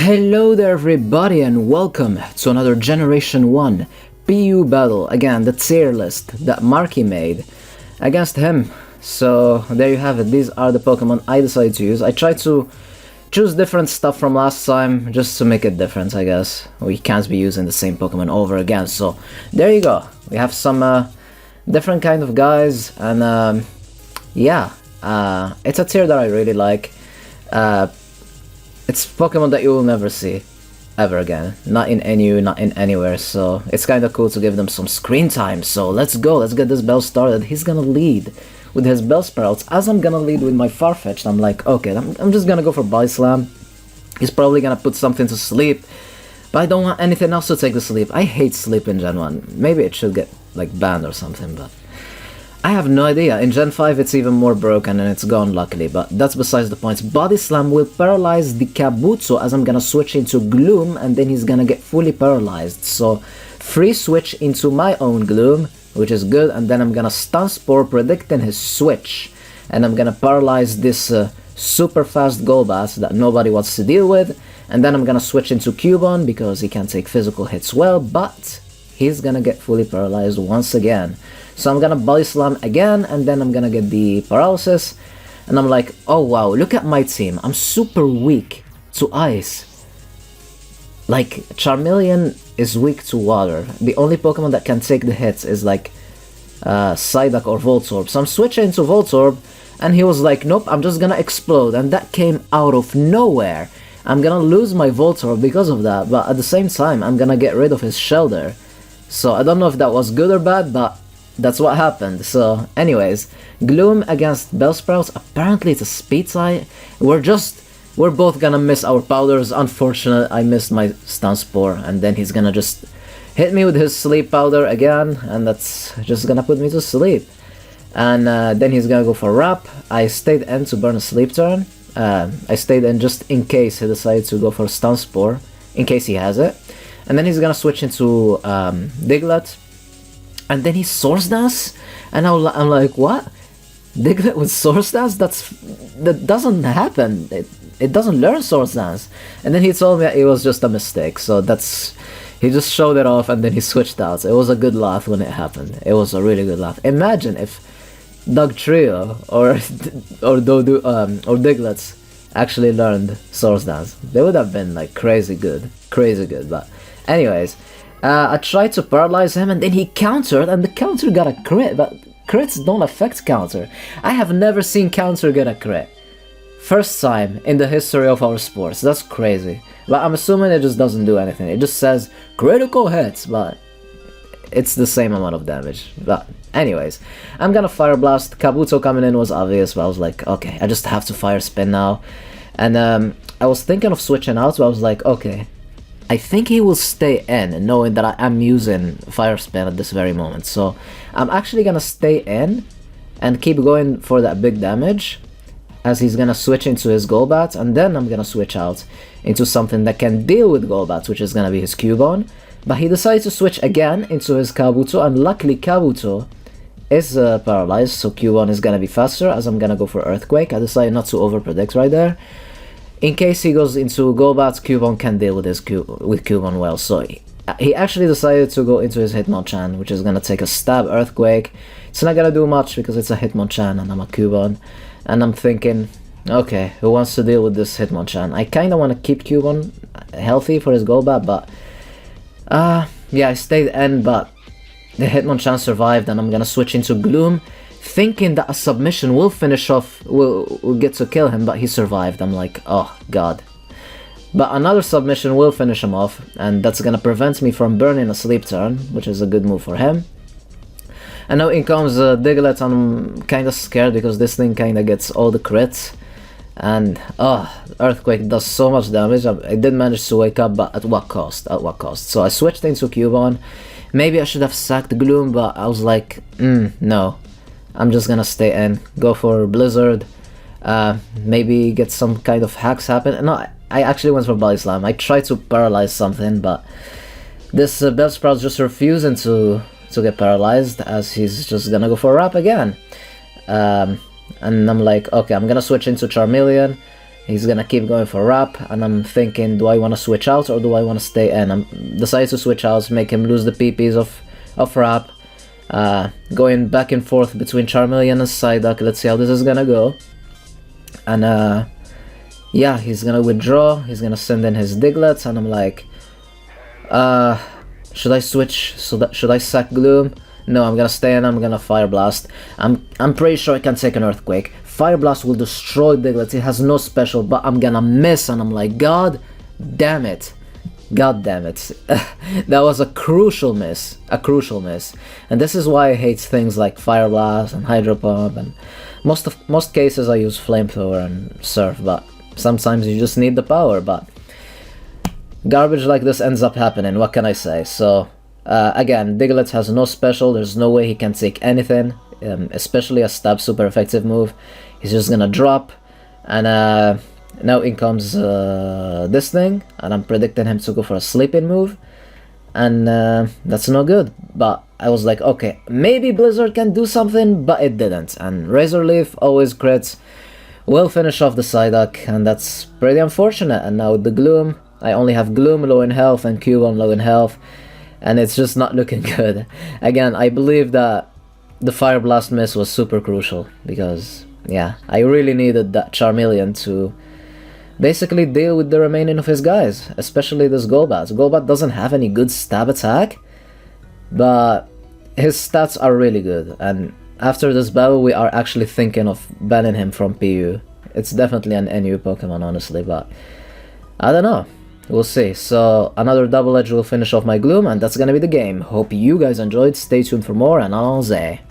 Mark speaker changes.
Speaker 1: Hello there everybody and welcome to another Generation 1 PU battle. Again, the tier list that Marky made against him. So there you have it, these are the Pokemon I decided to use. I tried to choose different stuff from last time just to make it different, I guess. We can't be using the same Pokemon over again, so there you go. We have some different kind of guys and yeah, it's a tier that I really like. It's Pokemon that you will never see ever again, not in NU, not in anywhere, so it's kind of cool to give them some screen time. So let's go, let's get this bell started. He's gonna lead with his Bellsprouts, as I'm gonna lead with my Farfetch'd. I'm like, okay, I'm just gonna go for Body Slam. He's probably gonna put something to sleep, but I don't want anything else to take to sleep. I hate sleep in Gen 1. Maybe it should get like banned or something, but I have no idea. In Gen 5 it's even more broken and it's gone luckily, but that's besides the point. Body Slam will paralyze the Kabuto as I'm gonna switch into Gloom and then he's gonna get fully paralyzed. So free switch into my own Gloom, which is good, and then I'm gonna Stun Spore predicting his switch. And I'm gonna paralyze this super fast Golbat that nobody wants to deal with. And then I'm gonna switch into Cubone because he can take physical hits well, but he's gonna get fully paralyzed once again. So I'm gonna Body Slam again, and then I'm gonna get the paralysis. And I'm like, oh wow, look at my team. I'm super weak to ice. Like, Charmeleon is weak to water. The only Pokemon that can take the hits is like Psyduck or Voltorb. So I'm switching into Voltorb, and he was like, nope, I'm just gonna explode. And that came out of nowhere. I'm gonna lose my Voltorb because of that, but at the same time, I'm gonna get rid of his Shelter. So I don't know if that was good or bad, but that's what happened. So anyways, Gloom against Bellsprouts. Apparently it's a speed tie. We're both gonna miss our powders. Unfortunately, I missed my Stun Spore, and then he's gonna just hit me with his sleep powder again, and that's just gonna put me to sleep. And then he's gonna go for Wrap. I stayed in to burn a sleep turn. I stayed in just in case he decides to go for Stun Spore, in case he has it. And then he's gonna switch into Diglett. And then he Source Dance, and I'm like, what? Diglett with Source Dance? That doesn't happen. It doesn't learn Source Dance. And then he told me it was just a mistake. So he just showed it off, and then he switched out. It was a good laugh when it happened. It was a really good laugh. Imagine if Dugtrio or Diglett's actually learned Source Dance. They would have been like crazy good. But anyways, I tried to paralyze him, and then he countered, and the counter got a crit, but crits don't affect counter. I have never seen counter get a crit. First time in the history of our sports. That's crazy. But I'm assuming it just doesn't do anything. It just says critical hits, but it's the same amount of damage. But anyways, I'm gonna Fire Blast. Kabuto coming in was obvious, but I was like, okay, I just have to Fire Spin now. And I was thinking of switching out, but I was like, okay, I think he will stay in, knowing that I am using Fire Spin at this very moment. So I'm actually gonna stay in and keep going for that big damage, as he's gonna switch into his Golbat, and then I'm gonna switch out into something that can deal with Golbats, which is gonna be his Cubone. But he decides to switch again into his Kabuto, and luckily Kabuto is paralyzed, so Cubone is gonna be faster, as I'm gonna go for Earthquake. I decided not to overpredict right there. In case he goes into Golbat, Cubone can deal with Cubone well, so he actually decided to go into his Hitmonchan, which is gonna take a stab Earthquake. It's not gonna do much because it's a Hitmonchan and I'm a Cubone. And I'm thinking, okay, who wants to deal with this Hitmonchan? I kinda wanna keep Cubone healthy for his Golbat, but yeah, I stayed in, but the Hitmonchan survived, and I'm gonna switch into Gloom, thinking that a submission will finish off, will get to kill him, but he survived. I'm like, oh god. But another submission will finish him off, and that's gonna prevent me from burning a sleep turn, which is a good move for him. And now in comes Diglett. I'm kinda scared because this thing kinda gets all the crits. And Earthquake does so much damage. I did manage to wake up, but at what cost? At what cost? So I switched into Cubone. Maybe I should have sacked Gloom, but I was like, no. I'm just gonna stay in, go for Blizzard, maybe get some kind of hacks happen. No, I actually went for Body Slam. I tried to paralyze something, but this Bellsprout's just refusing to get paralyzed, as he's just gonna go for Wrap again. And I'm like, okay, I'm gonna switch into Charmeleon. He's gonna keep going for Wrap, and I'm thinking, do I want to switch out or do I want to stay in? I'm decided to switch out, make him lose the PPs of Wrap. Going back and forth between Charmeleon and Psyduck. Let's see how this is gonna go. And yeah, he's gonna withdraw. He's gonna send in his Diglett, and I'm like, should I switch? Should I sack Gloom? No, I'm gonna stay in. I'm gonna Fire Blast. I'm pretty sure I can take an Earthquake. Fire Blast will destroy Diglett. It has no special, but I'm gonna miss, and I'm like, God damn it. God damn it. That was a crucial miss. A crucial miss. And this is why I hate things like Fire Blast and Hydro Pump, and most cases I use Flamethrower and Surf, but sometimes you just need the power. But garbage like this ends up happening, what can I say? So again, Diglett has no special. There's no way he can take anything, especially a stab super effective move. He's just gonna drop, and now in comes this thing, and I'm predicting him to go for a sleeping move, and that's no good. But I was like, okay, maybe Blizzard can do something, but it didn't. And Razor Leaf always crits, will finish off the Psyduck, and that's pretty unfortunate. And now with the Gloom, I only have Gloom low in health and Cubone low in health, and it's just not looking good. Again, I believe that the Fire Blast miss was super crucial, because yeah, I really needed that Charmeleon to basically deal with the remaining of his guys, especially this Golbat. Golbat doesn't have any good stab attack, but his stats are really good, and after this battle we are actually thinking of banning him from PU. It's definitely an NU Pokemon, honestly, but I don't know. We'll see. So another double edge will finish off my Gloom, and that's gonna be the game. Hope you guys enjoyed. Stay tuned for more, and allons-y.